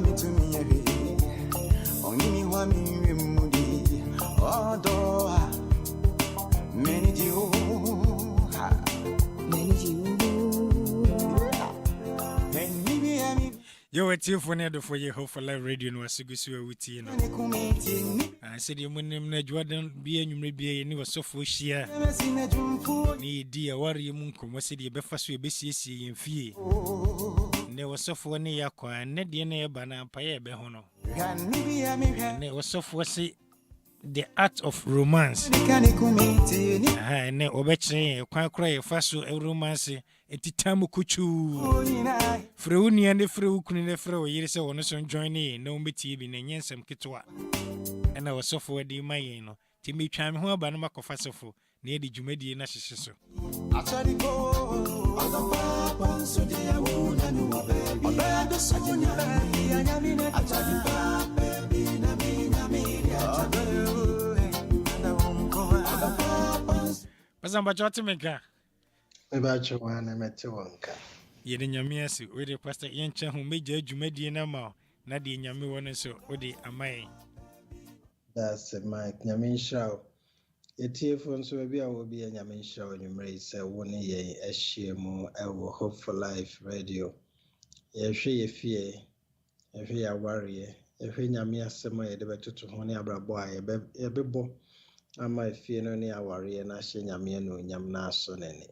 me to me every only me want me remudi although many you Yo, it's here for Ned for your Hope for Live Radio. No, as you go with you. I said, you wouldn't Jordan be and you may be any was so for sheer. Need dear warrior Munkum was the Befas we BCC in fee. There was so for any aqua and Ned Yana Bana Paye Behono. And there was so for say the art of romance. And Obeche, quite cry a faso a romance. Etitamu kuchu Freuni and the Fru Kunine Fro, years on son joining, no metibi, and yensam kitwa. And I was so for the Mayeno, Timmy Cham, who Banama Cofasofo, near the Jumedi Nashiso. Pasamba Jotimeka. About you one, I met you one car. Yet in your mercy, with the pastor Yancha who made you Jumedi and Amau, Nadi and Yami one so, Odi Amai. That's it, Mike. Yamin show. A tear phone so maybe I will be a Yamin show in your race. 1 year, a share more. I will hope for life radio. If she a fear, if he a warrior, if he Yamia Semo, the better to honey abra boy, a bebo. I might fear no near warrior, and I say Yamiano, Yamna son any.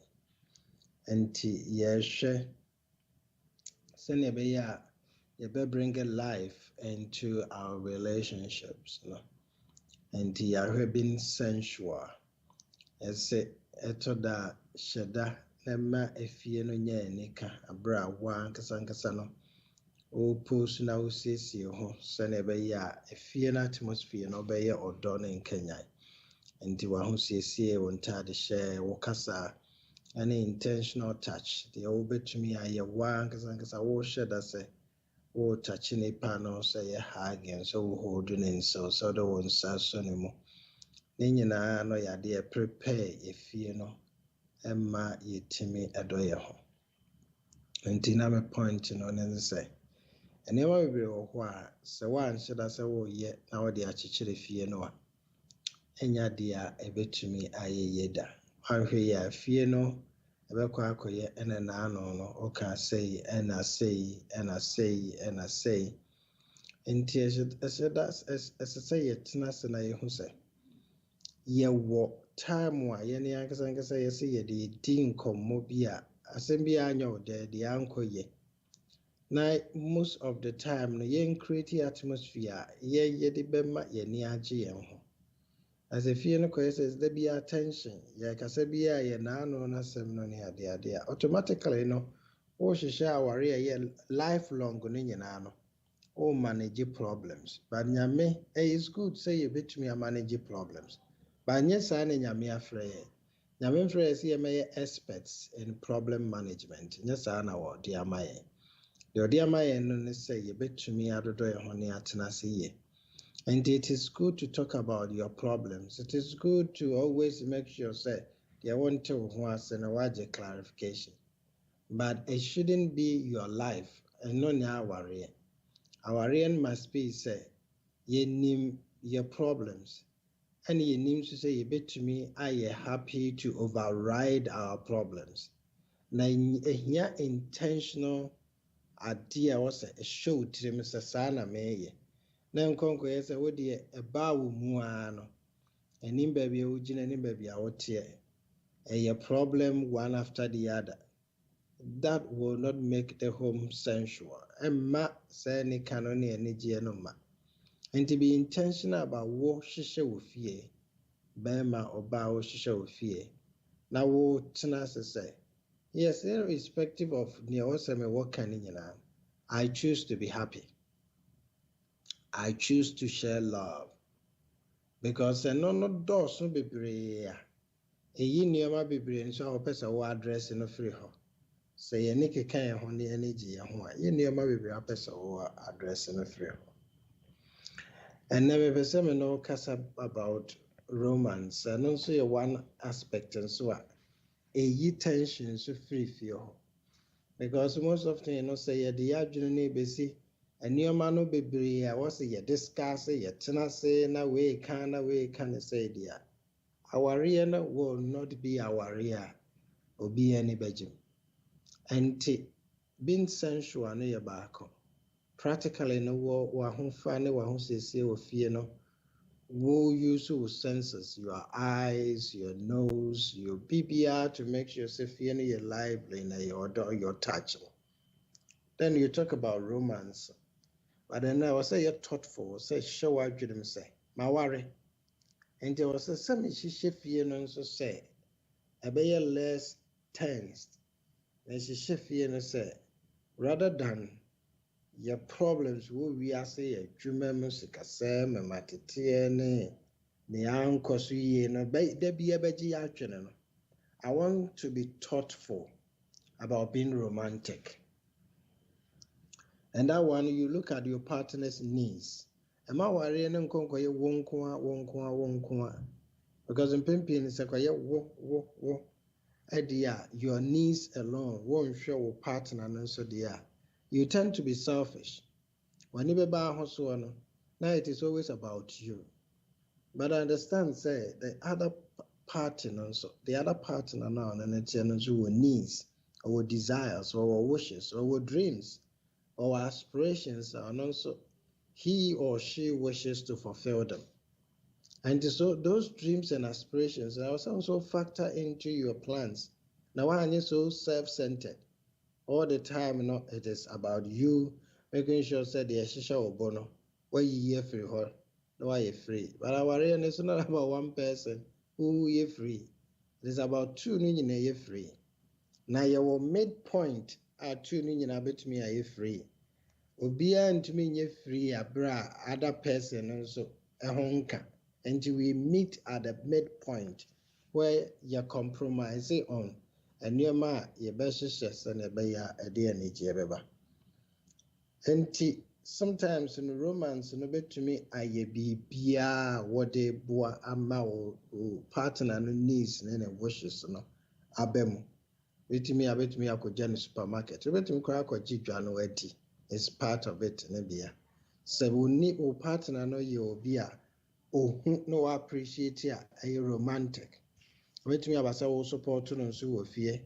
Enti yeshe sene be ya bring a life into our relationships, no. Enti ya been sensual. Ese etoda sheda nema efie no nya nika abra wa nkasa no. O post na o sesi ho sene be ya efie na atmosphere no be ya odo na nkanya. Enti wa ho sesi won tade share wo kasa. Any intentional touch, the over to me, I one because I will share that say, oh, touching a panel, say a hug, and so holding in so the one says anymore. Nina, no, ya dear, prepare if you know, Emma, ye Timmy, adoya ho. And Tina, me pointing on and say, and never be why, so one should I say, oh, yet now the archichary fear no. And ya dear, a bit to me, I yeda. I hear fear no. Ebekwa akoye ene na ano no oka say and I say and I say and I say nti say yetina se na yehu se ye wo time wa ye ne yankasa ye say ye de din kommo bia asem bia anyo de ankoye na most of the time no ye create atmosphere ye de bema ye ni age ye ho. As a fear no says there be attention, Yakasabia, Yanano, Nasem, no near the idea. Automatically, no, or she shall worry a lifelong Guninano, or manage problems. But Yame, is good, say you bit me a manage problems. But yes, I and Yame afraid. Yamin Freya see may experts in problem management. Yes, I know, dear May. The dear May and say you bit to me out of the honey at Nasi. And it is good to talk about your problems. It is good to always make sure say they want to once and a wider clarification. But it shouldn't be your life and not our worry. Our reason must be say ye name your problems. And ye name to say a bit to me, I am happy to override our problems. Now here intentional idea was a show to Mr. Sana May. Na nkonko yesa wodi e ba wo mu ano enim ba bia wo gina enim ba bia wo tie a problem one after the other that will not make the home sensual emma say ni kanoni energy no ma and to be intentional about wo hihye wo fie ba ma oba wo hihye wo fie na wo tena say yes, irrespective of the oseme what can nyina I choose to be happy. I choose to share love because no doors no bebre a eyi nioma bebre nso a opesa wo address no free ho say ye ne kekan ho ne energy ye ho a ye nioma bebre apesa wo address no free ho and never pesa me no kasa about romance and also ye one aspect and so a eyi tension so free ho because most of the say ye the adwene ne besi nneɛma no bebree a wɔsɛ yɛ discuss yɛtena se na weeka say deɛ awareɛ no will not be awareɛ a obiara ani bɛgye nti being sensual no yɛ baako practically no w'ahofa ne w'ahosiesie wɔ fie no wo use your senses, your eyes, your nose, your BBR to make sure say fie no yɛ lively na your touch. Then you talk about romance. But then I was say you're thoughtful, say show what you say. My worry. And there was a semi she fie no so say a be less tense. And she fie no say rather than your problems wo we are say adwuma mu sikasɛ memateteɛ ne ankɔ so yie no da bia bɛgye yɛ atwene no. I want to be thoughtful about being romantic. And that one, you look at your partner's needs. Am I worrying and conquer your wonk, because in Pimpin is a quiet wo. Idea, your needs alone won't show a partner and so dear. You tend to be selfish. When you buy a house, now it is always about you. But I understand, say, the other partner now, and it's your needs, our desires, our wishes, our dreams. Our aspirations and also he or she wishes to fulfill them. And so those dreams and aspirations also factor into your plans. Now, why are you so self-centered? All the time, it is about you making sure that the shisha or bono, where you hear free her, no, why you free. But our reality is not about one person who you free. It is about two you free. Now your midpoint are two you bet me are you free. Obiara ntumi nye free abra other person also ehonka, and we meet at the midpoint where you compromise on and your ma your best and a beya a dear nijebeba. And sometimes in romance no bet to me I be bia what they boa ama partner no needs and wishes no abem. Bet me I could join the supermarket. Bet me cry could jidwa no eti. Is part of it, Nebia. So we need our partner no you be no appreciate a romantic. Wait me about so support no so fear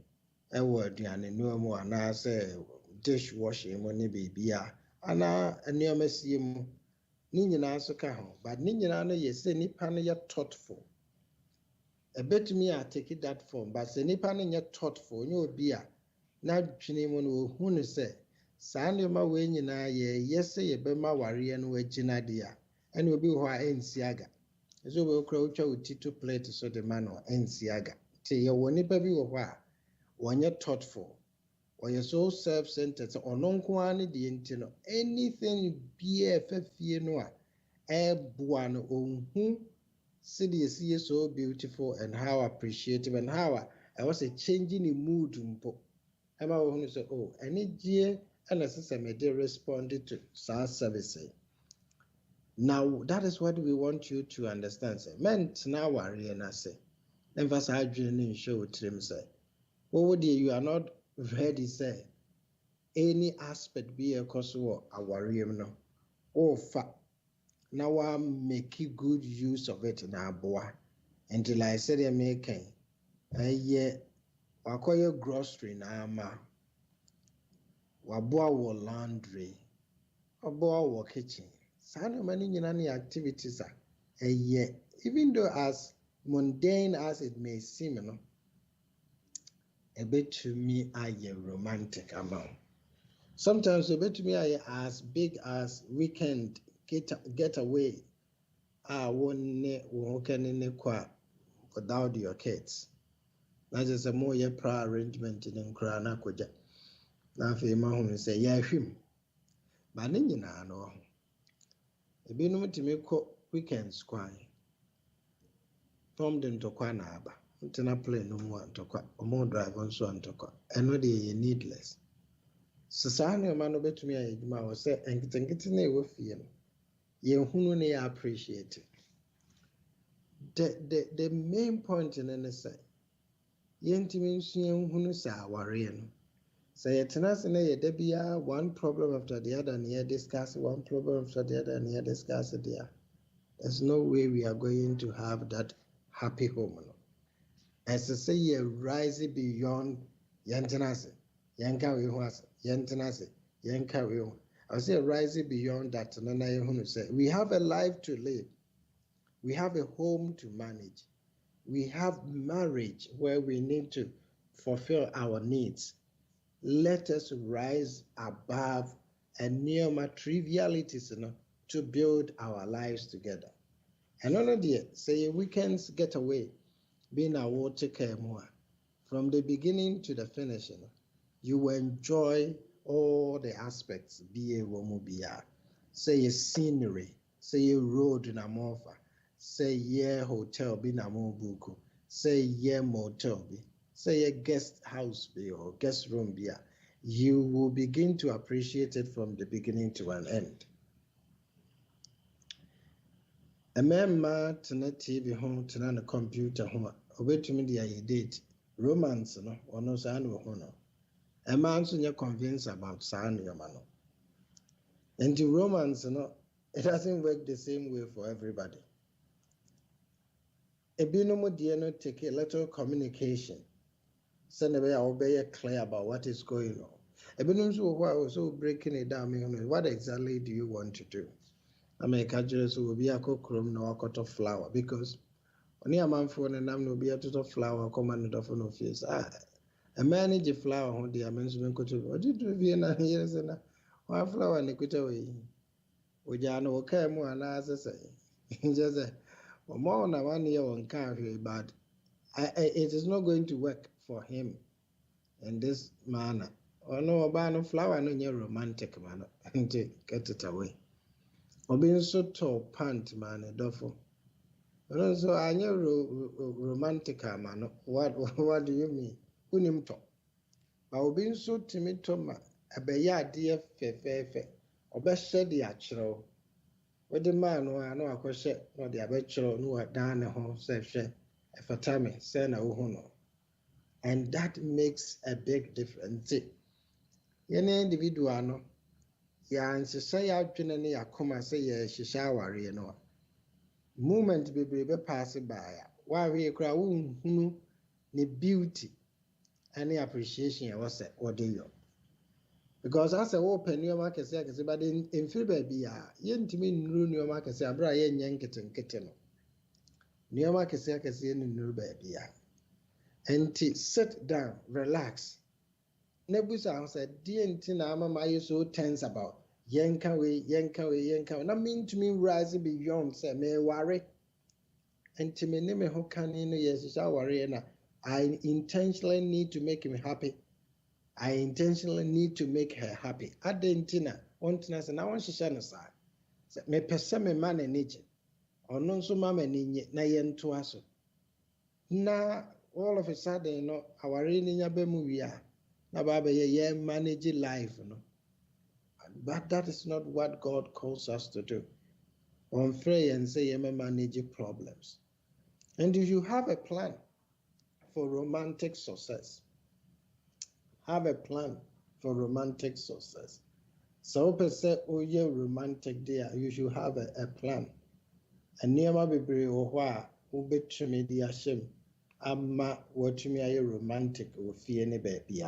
a word and no more and I say dishwashing money baby and a near messium Nina so caho, but Nina no yes any pan yet thoughtful. A bit me I take it that form, but any pan yet thoughtful, no beer. Now Chinimon who say. Saa nneɛma wei nyinaa yɛyɛ sɛ yɛbɛma awareɛ no agyina deɛ a ɛna obi wɔ hɔ a ɛnsi aga ɛsɛ obi okura wotwa wo ti to plate so de ma no ɛnsi aga nti yɛwɔ nipa bi wɔ hɔ a wɔnyɛ thoughtful wɔyɛ so self-centered sɛ ɔno nko ara ne deɛ nti no anything biara ɛfa fie no a ɛɛboa no ɔnhu sɛdeɛ ɛsi yɛ so beautiful and how appreciative and how a ɛwɔ sɛ changing the mood mpo ɛma wɔ ho sɛ oh ɛne gyeɛ. And as I said, responded to SaaS services. Now, that is what we want you to understand. Say, men now worry and I say, emphasize dreaming show trim say, what would you are not ready say any aspect be a cause or a worry no or fact. Now I make good use of it now, boy. Until I said, I'm making a year, I call your grocery now, ma. Waboa wo laundry, waboa wo kitchen. Saa nneɛma no nyinaa ne activities a ɛyɛ even though as mundane as it may seem no ɛbɛtumi ayɛ romantic ama wo. Sometimes ɛbɛtumi ayɛ as big as weekend get away a wo ne wo kane ne kɔ without your kids. Na just a more yɛ pra arrangement ne nkora na akɔgya. Na afei ma ho sɛ yɛahwim ba ne nyinaa no ebinom tumi kɔ weekends kwan tom de ntɔkwa na aba ntena plane no mu antɔkwa ɔmo drive nso antɔkwa ɛno deɛ yɛ needless so saa nneɛma no bɛtumi ayɛ adwuma wɔ sɛ nketenkete na ɛwɔ fie no yɛhunu ne yɛ appreciate the main point no ne sɛ yɛntumi nso yɛhunu sɛ awareɛ no Say a tenas in a debia, one problem after the other, and here discuss one problem after the other, and here discuss it there. There's no way we are going to have that happy home. As I say, you rise beyond Yantanase, Yanka Wihas, Yantanase, Yanka Wih. I say rise beyond that. We have a life to live, we have a home to manage, we have marriage where we need to fulfill our needs. Let us rise above and near my trivialities to build our lives together. And on the say weekends get away, being a water care more. From the beginning to the finish, you will enjoy all the aspects. Be a womubia, say a scenery, say a road in a mofa, say yeah hotel be na buku, say yeah motel be, say a guest house be or guest room be. You will begin to appreciate it from the beginning to an end. A man ma tena TV home tena na computer home. Obetumi dia date romance no ono saa no ho no. A man so you're convinced about saa no no. And the romance no, it doesn't work the same way for everybody. Ebinom dia no take a little communication. Send away obey clear about what is going on. Ebinom so who are also breaking it down. What exactly do you want to do? I mean, catchers will be a cockrum no a flower because only a man for an am no be a total flower commanded of no face. A manage a flower on the amendment could what did you be in a years and one flower and a quit away. Would ya know okay more and as I say, just a more than 1 year on country, but it is not going to work for him in this manner. Or no, a flower no near romantic manner and get it away. Or being so tall pant man a duffel. So I knew romantic man. What do you mean? Unim talk. But being so timid to ma a beya dear fe or best said the actual. What the man who I know a question or the abetro no a down a home safe a fatame send a uhuno. And that makes a big difference. Any individual no. Ya nsesa ya adwene ne yakoma say ya hihya aware no moment bebrebe pass by wa hwe kra wo hunu ne beauty and appreciation ya was what do you because as a open your market say but in feel baby ya yentimi nuru new market say abra ye nyen nkete no new market say nuru baby ya and sit down relax nebusa said DNT na ama you so tense about yenka we na mean to me rising beyond say me worry and to me name ho kan no yes worry na I intentionally need to make him happy. I intentionally need to make her happy. Adentina ontina say na won hihye no sa me pese me man enije ono nso mama ninye na ye nto aso na all of a sudden no aware ni nya be mu wi a na ba be ye manage life no. But that is not what God calls us to do. On pray and say, you may manage problems. And if you have a plan for romantic success, have a plan for romantic success. So, per se, oh, yeah, romantic there, you should have a plan. And near my baby, or why, who betray me the shame, amma, what me a romantic or fear any baby.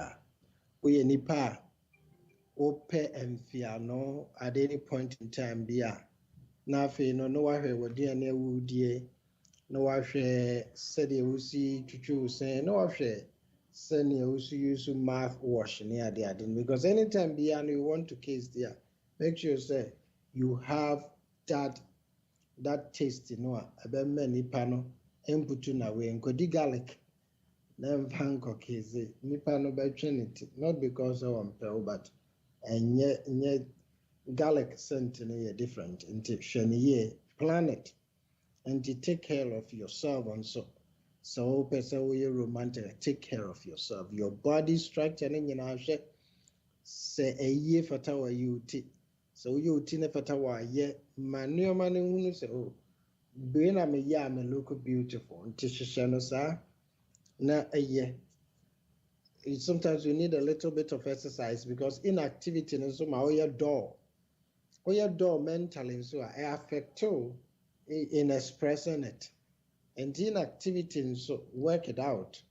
We any pa. Ope and fiano at any point in time bia. Na fe no wahwe wodi na wudie no wahwe said you usi chuchu say no wahwe send you use mouth wash near the adin because anytime bia you want to case there make sure say you have that taste about many pano input na we nkodi garlic na mfanko case nipa no be trinity not because of ampel but and yet garlic scent different into shiny planet and to take care of yourself and so person we romantic take care of yourself your body structure and say a year for tower you so you tina for tower ye manu manu say oh being a me look beautiful and tisha no sa na a year sometimes you need a little bit of exercise because inactivity is so your door mentally so I affect you in expressing it. And inactivity so work it out.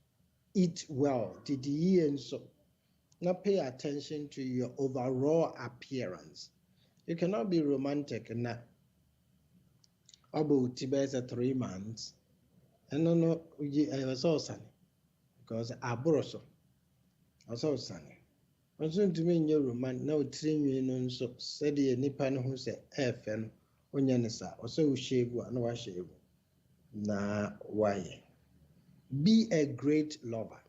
Eat well. Did you so now pay attention to your overall appearance. You cannot be romantic and that about Tibet's 3 months. And no, I was all sunny because I borrow also sunny. Also to me in your roman now train you no so said the nipan who say FN onyanisa also shave and wash shave. Na why? Be a great lover.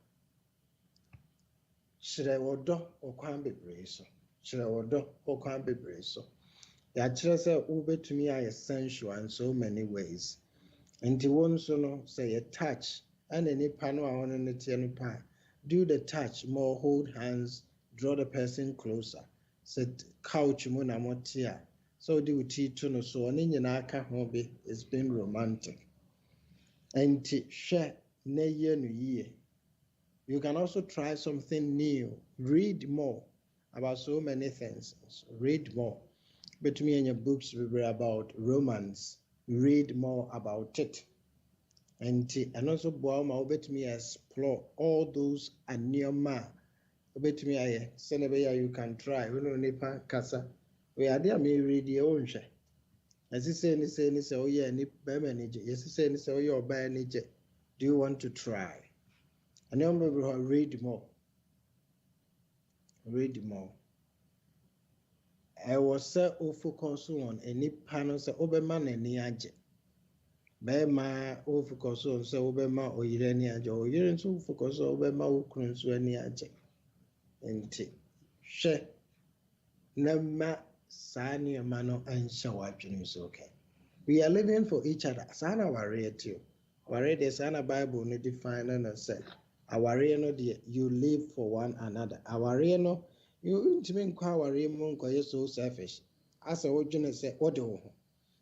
Shire wodo okwan bebre so. Shire wodo okwan bebre so. Yàkyerɛ sɛ wobɛtumi ayɛ sensual in so many ways. Nti wo nso no sɛ yɛ touch ɛna nipa no a ɔno ne teɛ no pa do the touch more, hold hands, draw the person closer. Sɛ couch mu na mote a sɛ wode wo ti to no so ɔne nyinaa ka ho bi is being romantic. Nti hwɛ na yɛ no yie. You can also try something new. Read more about so many things. Read more. Between in your books about romance, read more about it. And also bet me explore all those anioma. Bet me you can try. We don't need kasa. We are there me read your own share. As you say, oh yeah, ni manager. Yes, you say, oh yeah, buy manager. Do you want to try? And then we will read more. Read more. I was so focused on any panels of Oberman and Niaje. Bema focus on so Obema or Irenia, or you're so focus on Obema Ukraine, so Niaje. And she Nama Sani Mano and Shawapin is okay. We are living for each other. Sana warrior too. Warrior the Sana Bible need define and say, our no dear, you live for one another. Our no. You intimate worry monk are so selfish. As a original say, Odo.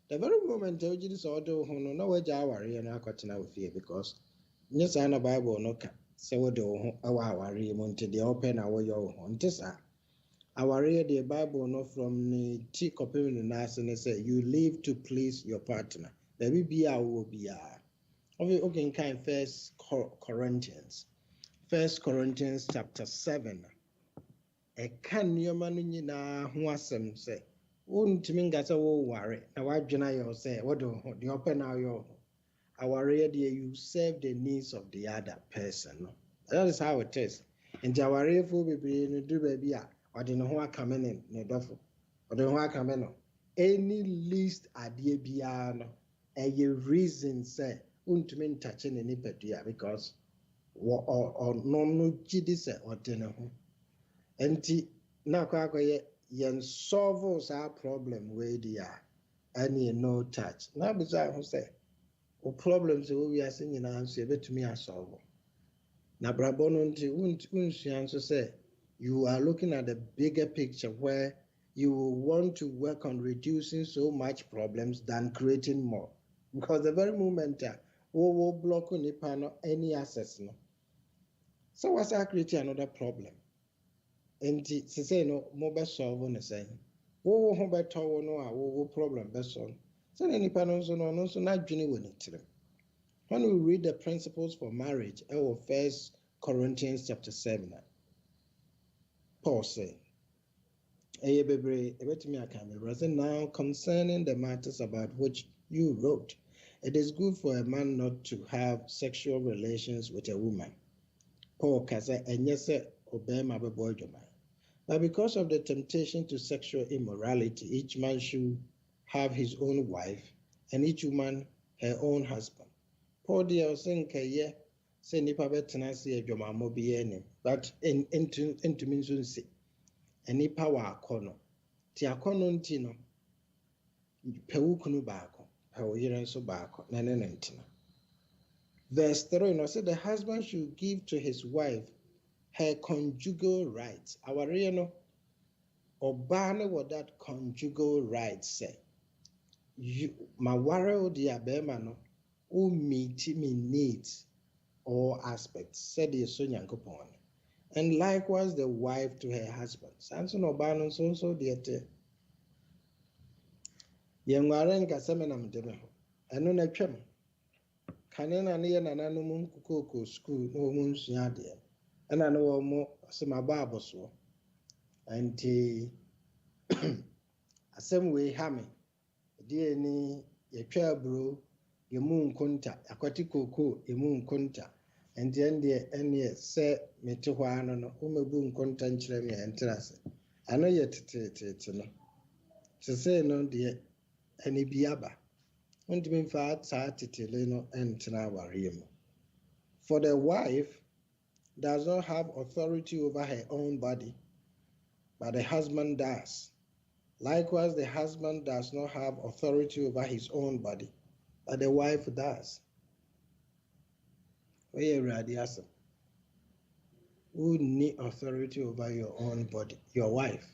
The very moment you just order who no way worry and I got with fear because yes, I know Bible no can say Odo our worry monte the open our your home. Our read the Bible no from the T copy in the nice and say you live to please your partner. Baby be our will be okay, kind First Corinthians chapter 7. Ɛka nneɛma no nyinaa ho asɛm sɛ wontumi nka sɛ woware na woadwena yɛ sɛ wode wo ho deɛ ɔpɛ na woyɛ wo ho awareɛ deɛ you serve the needs of the other person no that is how it is nti awareɛfoɔ bebree no duru baabi a ɔde ne ho akame ne dɔfo ɔde ne ho akame no any least adeɛ biara no ɛyɛ reason sɛ wontumi ntakye ne nipadua because ɔno no gye di sɛ ɔde ne ho. Enti na kwa yen solve our problem where they are and no touch. Now beside who say o problems we are seeing in answer bet me a solve. Na brabono unti say you are looking at the bigger picture where you want to work on reducing so much problems than creating more. Because the very moment we will block any access no. So what's creating another problem? Nti say no mo be solve no say wo ho beto wo no a wo problem be solve say na nipa no so na dwene wo ni tire. When we read the principles for marriage our First Corinthians chapter 7 Paul say bebre ebetimi aka me say now concerning the matters about which you wrote it is good for a man not to have sexual relations with a woman. Paul kasa enye se obema be boy joma. But because of the temptation to sexual immorality, each man should have his own wife and each woman her own husband. Paul dear saying ye say nipa betena se adwoma mo bi enim but into nso nsi enipa wa akono ti akono nti no pewukunu baako pewo yire nso baako na ne ntina. Verse 3 no say the husband should give to his wife her conjugal rights. Our no obane what that conjugal rights say. You my worry the abema no who meet me needs all aspects. Said the son yankopon. And likewise the wife to her husband. Sanso no ba no so deɛ te. Yɛnware nkasa me nam deme ho. Ɛno na twam. Kane na ne yɛ nananom nkukoko school na wɔn nsua adeɛ. Ɛna ne wɔn sɛ maba abosoɔ. Nti asɛm wei ha me. Deɛ ni yɛtwa aburo yɛmu nkonta. Akwati koko yɛmu nkonta. Nti ɛndeɛ sɛ mete hɔ ano no wɔmɛbu nkonta nkyerɛ me ɛntena ase. Ano yɛ tete no. Sese no deɛ ɛne bi aba. Ntumi mfa saa titele no ɛntena awareɛ mu. For the wife does not have authority over her own body, but the husband does. Likewise, the husband does not have authority over his own body, but the wife does. Who need authority over your own body? Your wife.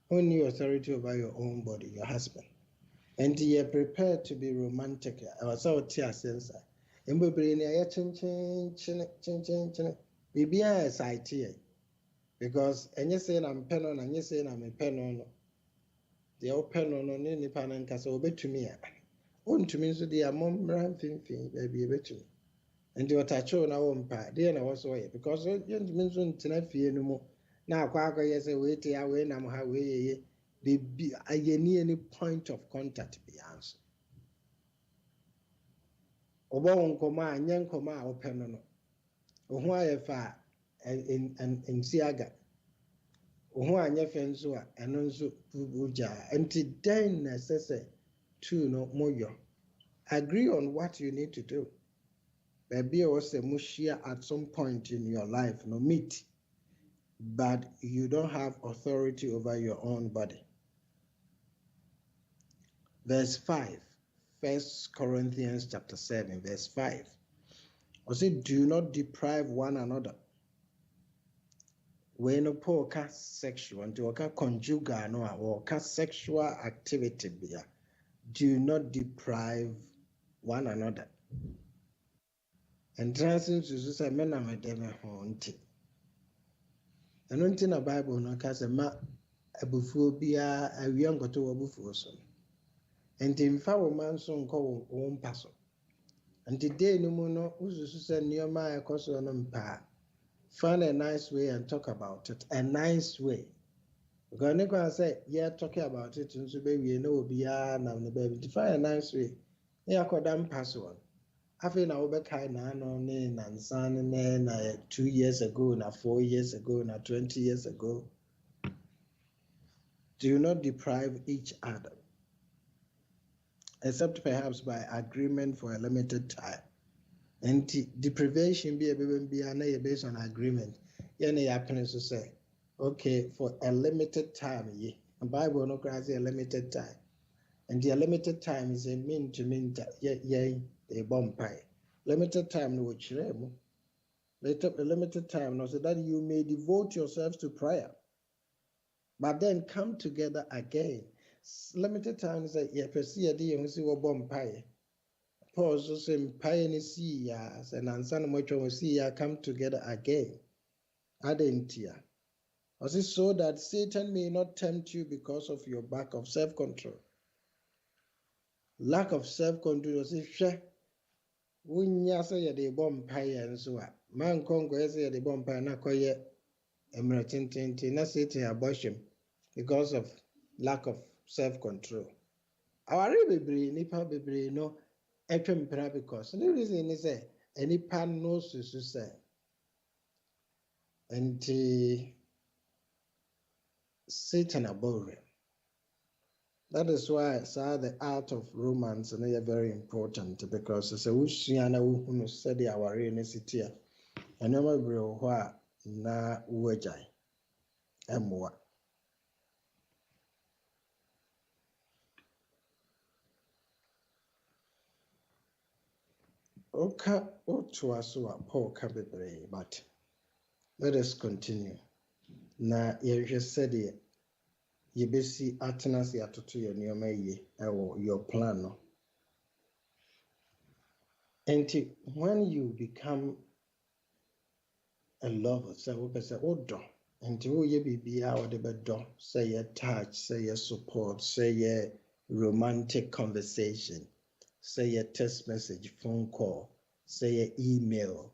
Who need authority over your own body? Your husband. And you're prepared to be romantic. I was out here since and we bring a chin. Maybe I sight here because and you saying I'm pen on and you saying I'm a pen on the open on any pan and castle bet to me. On to me, so the mom ran thing, baby, a bit to me. And you touch on our own part, dear, I was away because you mentioned tonight fear no more. Now, Quacker, yes, a wait, I wait, I'm how way. Be any point of contact be answered. Obo nkoma anya nkoma a open no. Oho ayefa en siaga. Oho anya fe nso a eno nso buja. Enti den na sese two no moyo. Agree on what you need to do. Baby was a mushia at some point in your life no meet. But you don't have authority over your own body. Verse 5, 1 Corinthians chapter 7, verse 5. I said, do not deprive one another. When a poor sexual and to a conjugal no or sexual activity be, do not deprive one another. And translating to say, men are my demo haunted. And until a Bible no cast a ma a buphobia, a young got to a buffoson. And in foul man son call one person. And today no more who's send near my coson and pa. Find a nice way and talk about it. A nice way. Because Nico say, yeah, talking about it, and so baby, you know, be the baby. To find a nice way. Yeah, I could pass one. I feel now be kind of and son and 2 years ago, now 4 years ago, now 20 years ago. Do not deprive each other. Except perhaps by agreement for a limited time. And deprivation be based on agreement. Any happiness to say, okay, for a limited time, the Bible no cries a limited time. And the limited time is a mean to mean a bomb pie. Limited time no which later a limited time no so that you may devote yourselves to prayer. But then come together again. Limited time is a perceive a see what bomb pie. Paul so say pie ni see ya and answer much we see ya come together again. Adentia. Also so that Satan may not tempt you because of your lack of self-control. Lack of self-control is share. Wunya say the bomb pie and so on. Man Congo say the bomb pie na koye emretintinti na Satan abortion because of lack of self-control. Our baby nipa baby no etwempra because the reason is say any pan knows to say and Satan abhorrent. That is why the art of romance is very important because it's a wushiana who said our city and no matter na Adjei emwa. Oka otuasua Paul kabebre, but let us continue. Na yehwe said yebesi atenase atoto your nneɛma yie ɛwɔ your plan no. And when you become a love sɛ wopɛ sɛ wodɔ nti woyɛ biribiara wɔde bɛdɔ sɛ yɛ touch sɛ yɛ support sɛ yɛ romantic conversation sɛ yɛ text message phone call sɛ yɛ email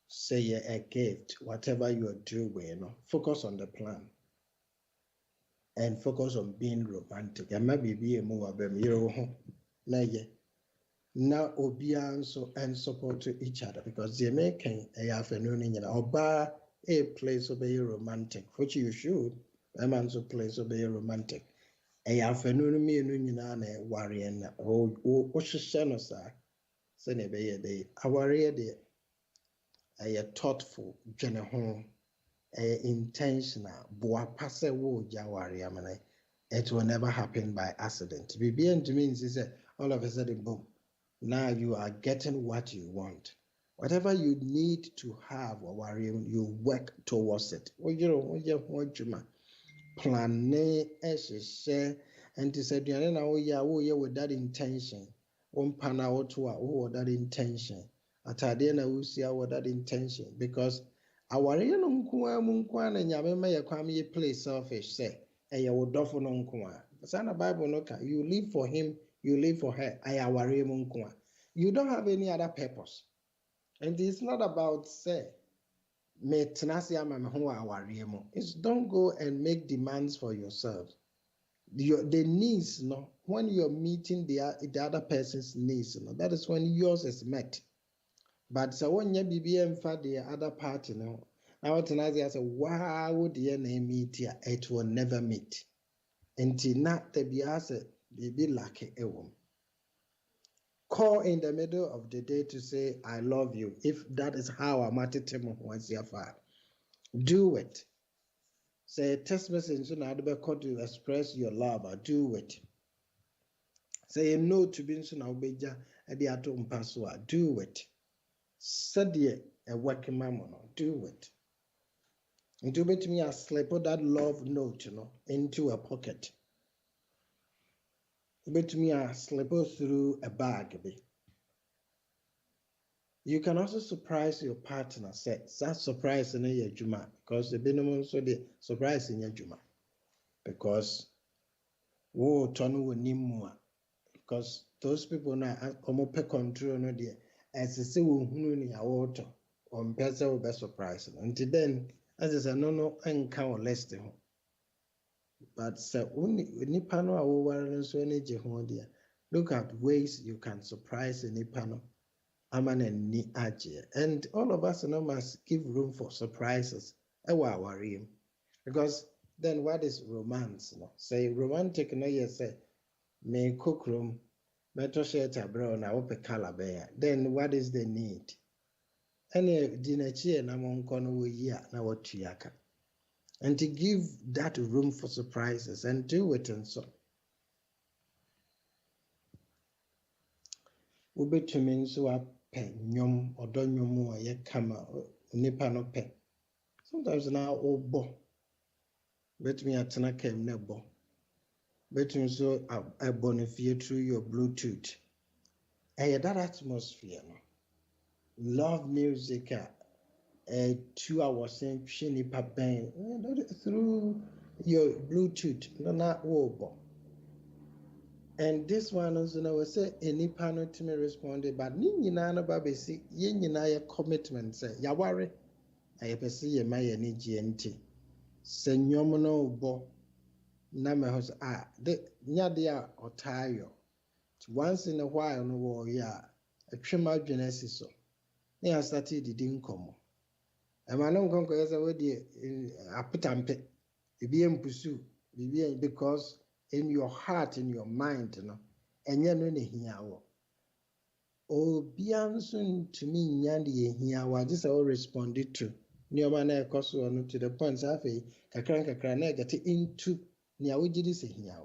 sɛ yɛ a gift whatever you are doing focus on the plan and focus on being romantic ɛma biribi mu wɔ bɛm yere wo ho na yɛ na obiara nso and support each other because the American afternoon in Oba a place so be romantic, which you should. A man so place so be romantic. A afternoon me and warrior or Oshano sir, send a bay a day. A warrior day a thoughtful, general, a intentional, boa passe wo jawari amane. It will never happen by accident. Be being to means is all of a sudden boom. Now you are getting what you want. Whatever you need to have or worry, you work towards it. Plan share and to say with that intention. One pan out with that intention. Atadena will see with that intention because our play selfish say and you would offer no Sana Bible no you live for him, you live for her. You don't have any other purpose. And it's not about say it's don't go and make demands for yourself. The needs, when you're meeting the other person's needs, that is when yours is met. But so when you BBM for the other party, now I say, why would the name meet here? It will never meet. Until not the biase be lucky a woman. Call in the middle of the day to say, I love you. If that is how I'm at it, do it. Say a text message so now to express your love. Do it. Say a no to be so now beja at the atom password. Do it. Say a working mamma. Do it. And to bet me, I slip that love note, into a pocket. Bet me, I slip through a bag. You can also surprise your partner. Say that surprise in your juma because the minimum so the surprise in your juma because wo turn wo nimua because those people now come pe control no there as they say wo hunu ni awoto on person will be surprised until then as I say no enka or less but say nipa no awo ware so na je ho there look at ways you can surprise nipa no Aman and ni Adjei. And all of us must give room for surprises. Because then what is romance? Say romantic no you say me cook room, metro shelter brown, I open color bear. Then what is the need? Any dinner chair na monkono ya na what yaka. And to give that room for surprises and do it and so. Ube to mean so nyom odo nyomu a ye kama nipa no pe sometimes na obo betumi atena kem na bo betumi so abonifie through your bluetooth that atmosphere no love music 2 hours in nipa ben through your bluetooth na obo. And this one also now say any panel to me responded, but ni na baby see ye nyina commitment say ya worry I pese ye ma ye ni GNT se nyom no bo na me ho de nya de a otayo once in a while no wo ya atwema dwenesi so na ya started didi nkomo e ma no nkonko yesa we de apetampe ebi empusu because in your heart, in your mind, and you're not here. Oh, beyond soon to me, Yandy here, just all responded to. Near man, to the point, Safi, Kakranka get into Niawiji say here.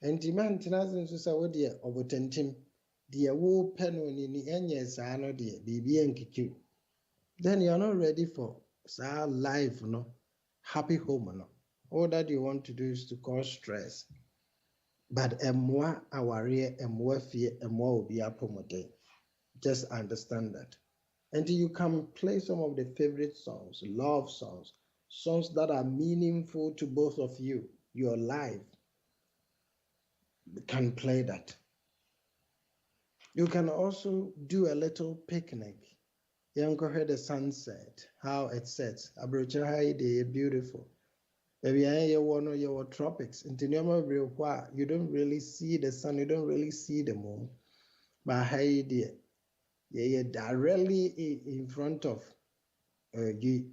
And demand tenazin to Sawadia over tentim, dear woe pen in the enyes, I know dear, BB and Kiku. Then you're not ready for life, happy home, all that you want to do is to cause stress. But moi aware, moi fear, moi will be apomode. Just understand that. And you can play some of the favorite songs, love songs, songs that are meaningful to both of you, your life. You can play that. You can also do a little picnic. You can hear the sunset, how it sets. Abrochahai, they are beautiful. Maybe you want your tropics. In the you don't really see the sun, you don't really see the moon. But hey, you're directly in front of the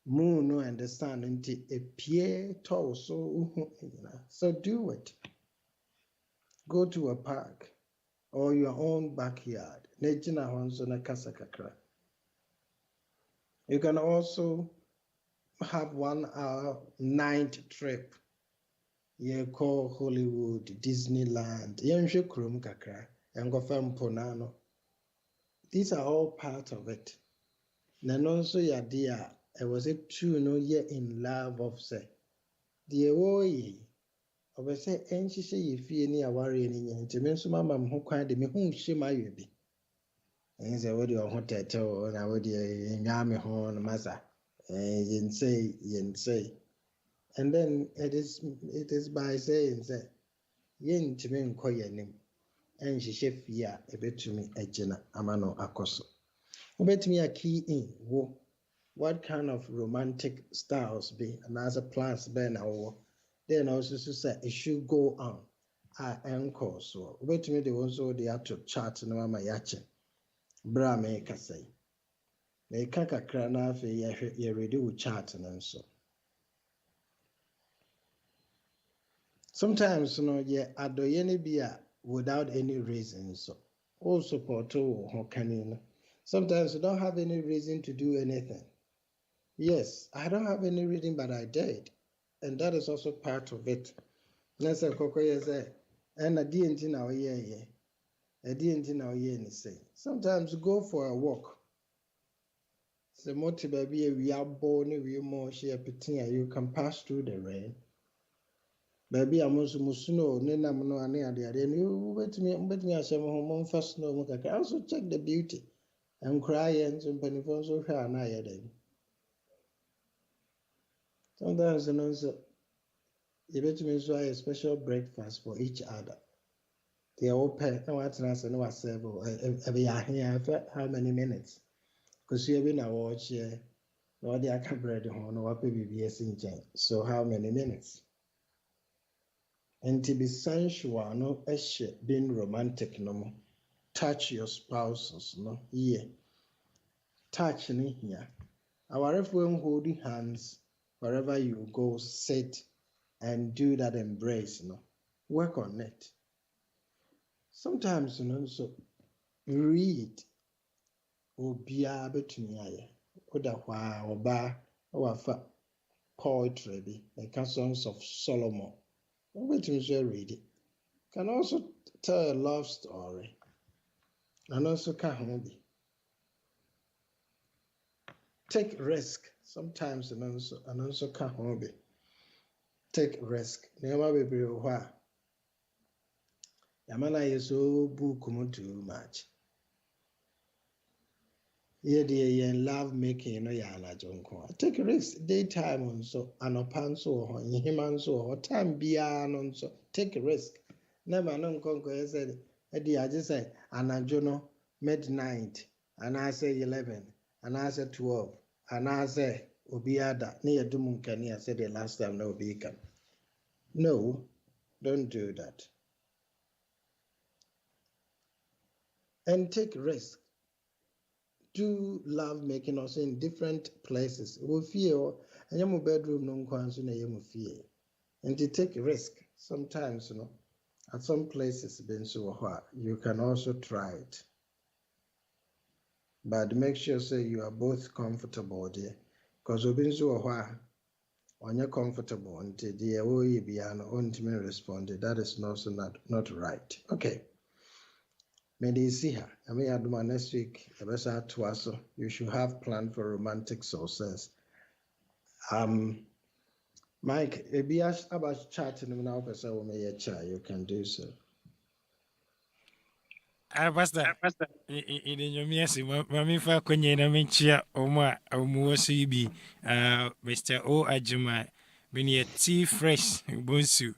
moon and the sun into a peer tall. So do it. Go to a park or your own backyard. You can also have 1 hour night trip. You call Hollywood, Disneyland, Krum kakra, and go Ponano. These are all part of it. Nanonso ya dia, I was a true no year in love of say. Dear woy, of a say, and she say if you near worrying in Timensu mamma who cried me whom she might be. And say, what do you want to tell, and I would yam horn, massa. Yen say. And then it is by saying, say, yen to me nkoyenim, and she chef ya a bit to me a jena amano akoso. Bet me a key in wo. What kind of romantic styles be and as a plans be now? Then also say it should go on. Encore so. Bet me the ones who they to chat no mama yache. Bra me say. Me kaka krana fe ye ready with chat and so. Sometimes yeah, adoyene bia without any reason so. All support to sometimes you don't have any reason to do anything. Yes, I don't have any reason, but I did. And that is also part of it. Let's say, and a DNT now, yeah. A DNT now, yeah, say. Sometimes go for a walk. The motive baby, we are born, we more share pitin, you can pass through the rain. Baby, I'm also musuno, nena mono, and you bet me, I say, home first no, I also check the beauty and cry and some penny so far, and I sometimes, you bet me so a special breakfast for each other. They all pay no what answer no several every here how many minutes? Because you have been a watch here, no the aka bread on no what BBS in chain. So how many minutes? And to be sensual, no being romantic no more. Touch your spouses, no yeah. Touch in here. Our if we holding hands wherever you go, sit and do that embrace, no. Work on it. Sometimes, so read obiara betumi ayɛ woda hɔ a ɔbaa wafa poetry bi ɛka songs of Solomon wobɛtumi nso read. Can also tell a love story and also ka ho bi. Take risk sometimes and also ka ho bi. Take risk nneɛma bebree wɔ hɔ a yɛama no ayɛ so book mu too much. Yeah, the love making, no, yeah, take risk. Daytime on so, and a panso or him so, or time beyond on so, take a risk. Never non conquer said, Eddie, I just say, and I journal midnight, and I say 11, and I say 12, and I say, Obiada, near Dumunkani, I said the last time, no beacon. No, don't do that. And take risk. Do love making also in different places. We feel and your bedroom no kwanso na you fear. And to take risk sometimes, at some places been so you can also try it. But make sure say you are both comfortable there. Because we've been so when you're comfortable until the way be an ultimate responded, that is also not right. Okay. Maybe see her. I mean, I do my next week. You should have planned for romantic success. Mike, if you ask about chatting now, you can do so. Pastor, in your mercy, Mammy Falconia, I mean, cheer, Oma, Omuosibi, Mr. O. Adjei, Benia Tea Fresh, Bonsu,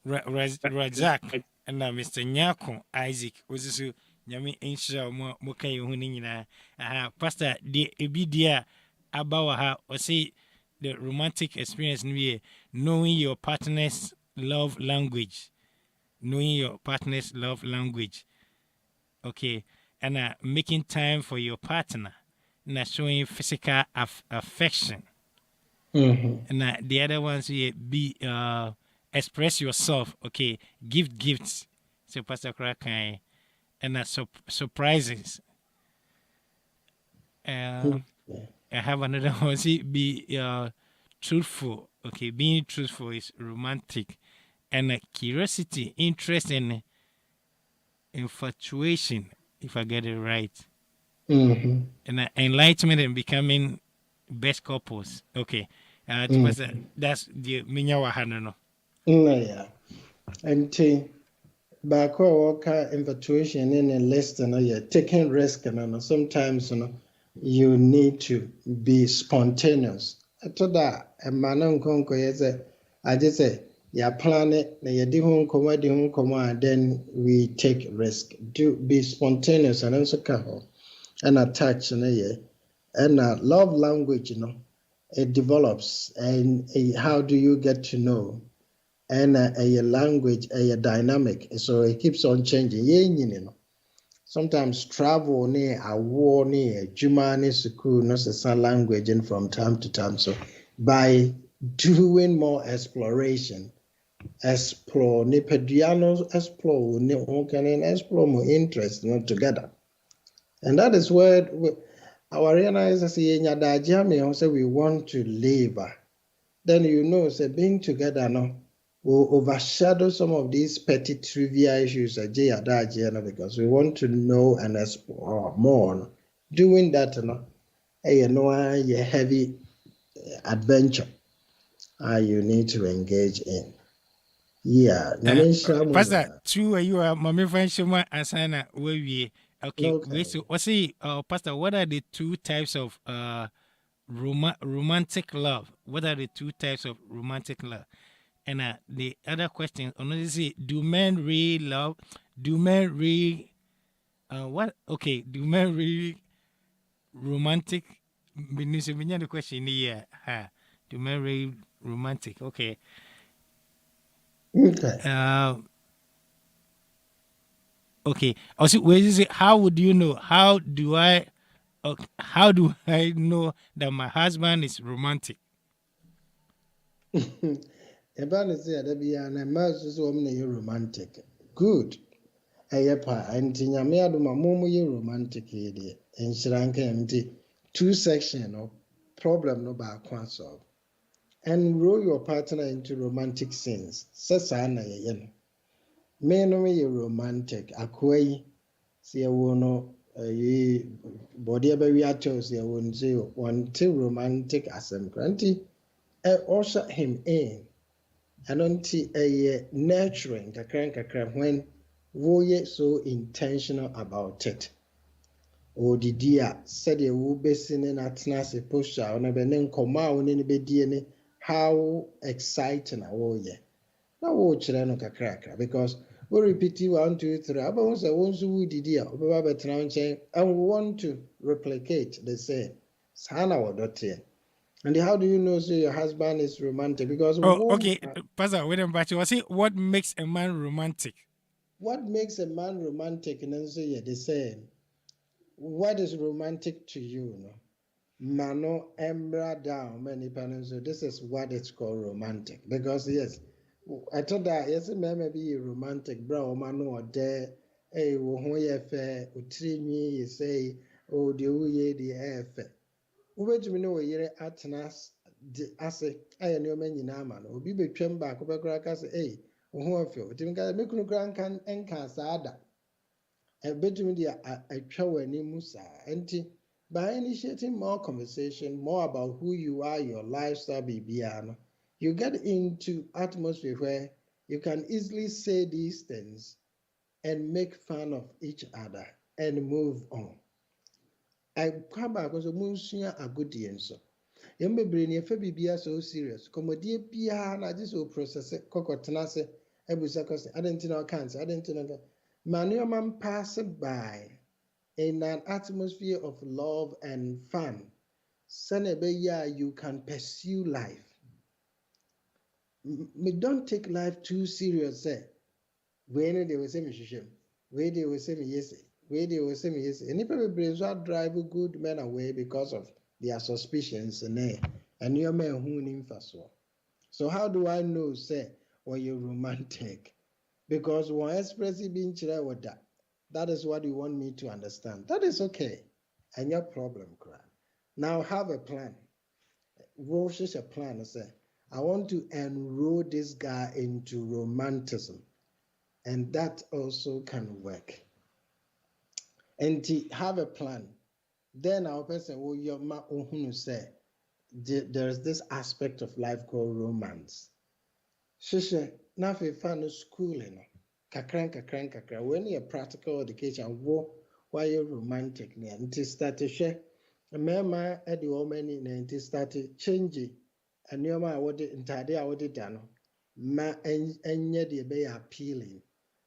Razak, and now Mr. Nyako, Isaac, was so Yami Insha, Moka, Hunina, Pastor, the Ebidia, Abawaha, or say the romantic experience, knowing your partner's love language. Knowing your partner's love language, okay, and making time for your partner, and showing physical affection, and the other ones here be express yourself, okay, give gifts, so Pastor Krakai, and surprises. I have another one. See, be truthful, okay, being truthful is romantic, and curiosity, interest, and infatuation, if I get it right, and enlightenment and becoming best couples. Okay, that's the minya no. Yeah. And baako a wɔka infatuation in a list no yɛ taking risk no sometimes you need to be spontaneous. Ɛtɔ da ɛma no nkɔnkɔyɛ sɛ agye sɛ yɛaplan it na yɛde ho nkɔmmɔ then we take risk. Do be spontaneous and nso ka hɔ ɛna touch no yɛ ɛna love language it develops, and how do you get to know? And a language, a dynamic, so it keeps on changing. Sometimes travel near a war near Jumani school, not a language, and from time to time. So by doing more exploration, explore Nipedianos, explore more interest together, and that is where our realizers say we want to live. Then say being together will overshadow some of these petty trivia issues because we want to know and explore more. Doing that, a heavy adventure you need to engage in. Yeah. Pastor, true, you are Mammy Fanshima and Sana, where we okay. So, Pastor, what are the two types of romantic love? What are the two types of romantic love? And the other question, honestly, do men really love? Do men really what? Okay, do men really romantic? The question here. Do men really romantic? Okay. Okay. Also, where is it? How would you know? How do I know that my husband is romantic? Ebana say that be an emergency woman romantic. Good. Eyepa anti nyame adoma momo ye romantic here. Enshranka empty 2 section of problem no ba solve. Enroll your partner into romantic scenes. Sasa na ye no. Me no ye romantic akwai se wono ye body aba wi ato se won say want romantic asem kranti usher him in. And until a nurturing kakra when we so intentional about it. Or the dear said a woo basin in atnas posture on a benen coma on any bedine how exciting a warrior. Now watch kakra because we repeat 1, 2, 3. About a once who did dear and we want to replicate the same. Sana or dot here. And how do you know your husband is romantic? Because okay, Pastor, wait a minute. Was it what makes a man romantic? What makes a man romantic? And then say the same. What is romantic to you? Mano embra down many panels. So this is what it's called romantic. Because yes, I thought that yes, it may be romantic, bro. Mano or there. Hey, wo fair. Utrini, you say, oh, the air fair. Wobɛtumi ne wɔ yere atena ase ayɛ nneɛma nyinaa ma no obi betwam baako bɛkora ka sɛ wo ho afɛ wotumi ka me kunu kora nka saa da ɛbɛtumi de atwa wɔ anim saa nti by initiating more conversation more about who you are your lifestyle biribiara no you get into atmosphere where You can easily say these things and make fun of each other and move on. I come back because Munsia a good year so. Yembe brain ye be so serious. Comodie bia na just o process cocotanase ebusakos. I didn't know cancer. I didn't know. Man pass by in an atmosphere of love and fun. Senebeya, you can pursue life. Me don't take life too serious. When they will say me shushem, where they will say me yes, where they will say me yes. Any people brains will drive good men away because of their suspicions and your men who nim So how do I know, say, when you're romantic? Because one expressive being with that. That is what you want me to understand. That is okay. And your problem, cry. Now have a plan. Rosh a plan. Say, I want to enroll this guy into romanticism. And that also can work. And to have a plan. Then our person will your ma say there's this aspect of life called romance. Shisha, na fe fan schooling. Kakran. When you're practical education, why you romantic near until start to share. A mema at the woman in start to change it. And your ma what entire I would done. Ma and yet be appealing.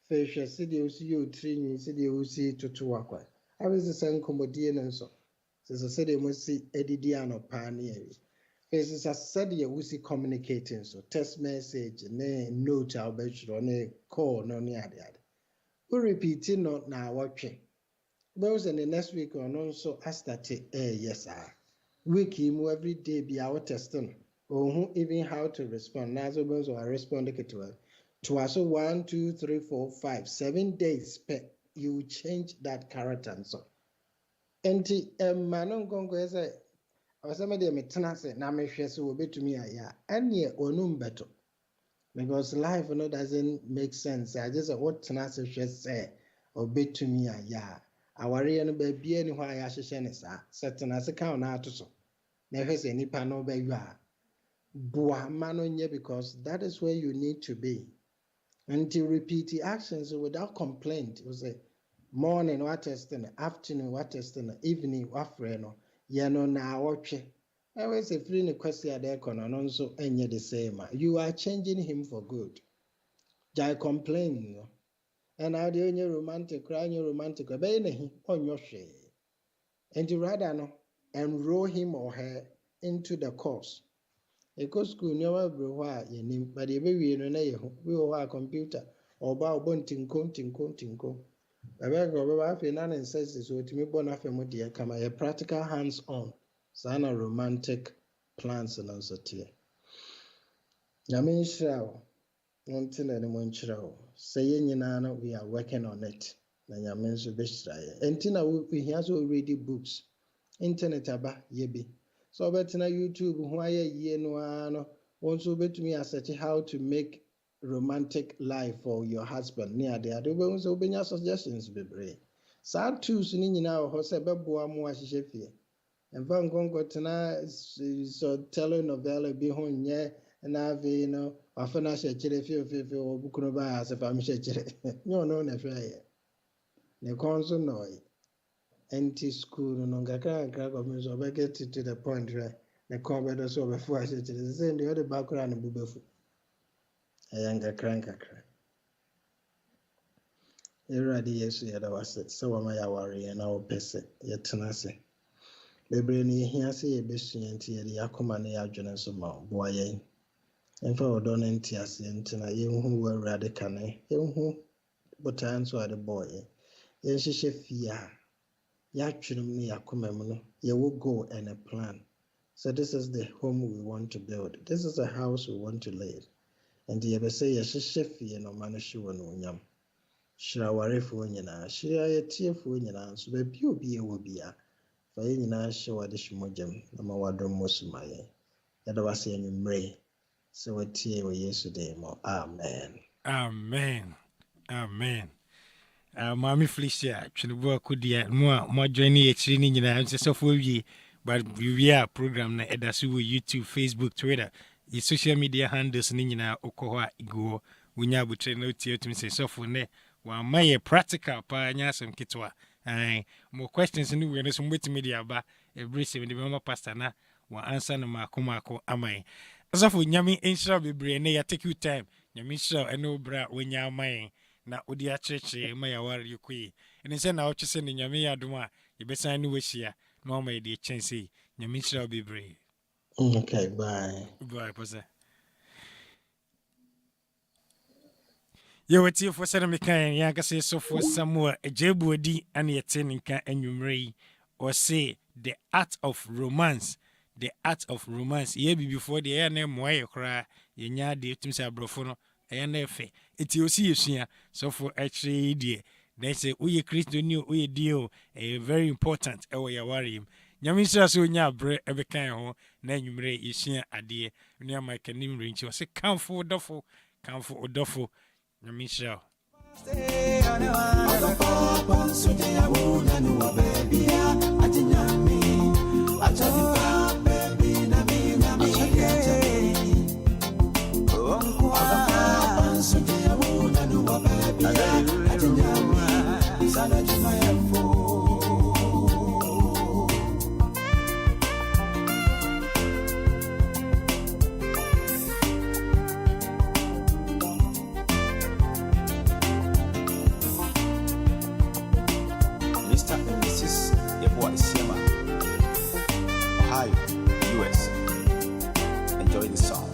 Fashion city you training city to work. I was the same commodian and so. Says I said, must see Edidiano pioneer. Faces I said, you see communicating, so text message, ne note, I'll bet you on a call, no near the other. We repeating not now watching. But in the next week or no, so I started, yes, sir. Week him every day be our testing, or who even how to respond. Nazobos or I respond to it. To us, 1, 2, 3, 4, 5, 7 days, you change that character and so. Enti manon gongo ese awasema de metena se na mehwe se obetumi aya ene onum beto because life no doesn't make sense. I just what tena se hwe se obetumi aya aware no ba bia ni hwa ya hyehye ne sa setena se kan na atoso na hwe se nipa no ba yua boa mano nye because that is where you need to be until repeat the actions without complaint. You say morning what testing, afternoon what testing, evening what friend, na watch. I always say free the question there can so any the same. You are changing him for good. Jai complain, and I do your romantic, crying romantic, obeying on your share. And you rather no enroll him or her into the course. A course school never brew you but the baby we will have computer or bow bunting. And says so to me bona family kama a practical hands-on sana romantic plans and also tie nyame nhyira wonte na ne mo nkyira wo say nyina na we are working on it na nyame nso behyira ye enti na we has already books internet aba ye bi so betina YouTube ho aye yie no ano wonso betumi assearch how to make romantic life for your husband near the other we so benya suggestions bebre sa tools ni nyina ho se beboa mo ahyehye fie emfa nkonko tena so telenovela bi ho nye na ave no afana hye kire fie obukuno ba asefa me hye kire nyo no na hwe ye ne konso no anti school no ngakra go me so be get to the point where the cover so be fu hye kire say the other background bubefu ayanga krankakra Eradi Yesu yada wase se wama ya wari na opese yetena se bebre ni hia se ye besua nti ye yakoma ne adwene so ma boa yen enfa odo ne nti ase ntina ye hu wa urade kane ye hu botan so ade boy ye hihye fia ya twenum ne yakoma mu no ye will go and a plan. So this is the home we want to build, this is a house we want to live, and ye be say ye hihye fia no manahye wono nyam Shira warefo nyina shira yetiefo nyina so ba bi obi e wo bia fa ye nyina hye wade hwemogem na ma wadom mosumaye yada wase enumre so watie wo Yesu de mo amen Mami Felicia twinbo akodia mo join ye chiri ni nyina nse sofo wie but we are program na edasu wo YouTube, Facebook, Twitter, the social media handles ni nyina okoho a igo wonya butre na otie otumi say so for ne wa maye practical pa nya asem kitwa more questions ni we no so mbetimi dia ba every 7 the mama pastor na wa answer no makomako amai so for nyame insha bebre na ya take you time nyame insha eno bra wonya amai na odi acheche ma ya ware yekui ene se na otwese ne nyame ya dom a yebesan ni wehia na o ma de chance nyame insha bebre. Okay, bye. Bye, pose. Yo, what's your for Saturday? Can ya say so for somewhere Adjei Boadi and yet nka enumere or say the art of romance. The art of romance. Ye be before the air name why cry ye nya de tim say abrofo no e na efe. Eti osi yesua so for actually dear. They say we Christo new we deal very important e we yawari. Nyame sira so nya bre ebe kan ho na enumere yesua ade. Nua Mike nim rinchi o say kamfo odofo nyame sira. Mr. and Mrs. Boadi, Ohio, US. Enjoy the song.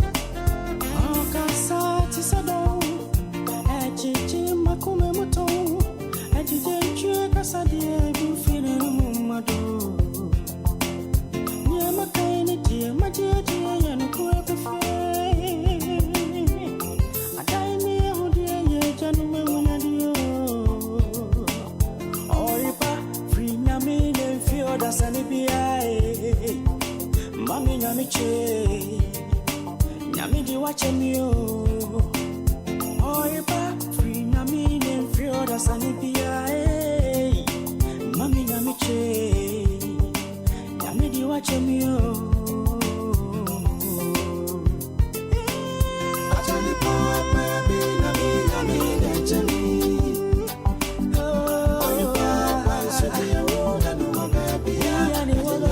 Mami nyami che, nyami di wache miyo. Oiba free nyami nem free oda sanipia. Mami nyami che, nyami di wache miyo. Achali papa nyami dechemi. Oiba wansuti ya woda nuwa baby. Yani woda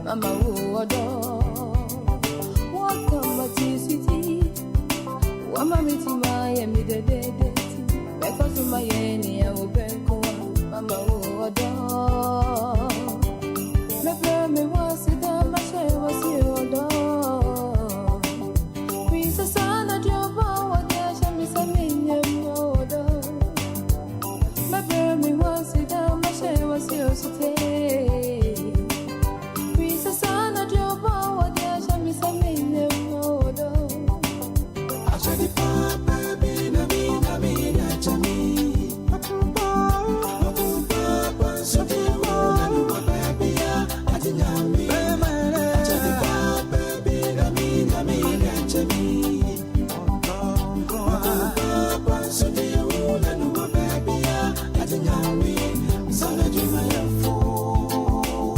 Mama wodo welcome to city wama mitima ye mi de because my eni I will benko mama wodo me play me was it my share was you do we say sana joba wadia shami saminya wodo me play me was it my share was you stay. Papa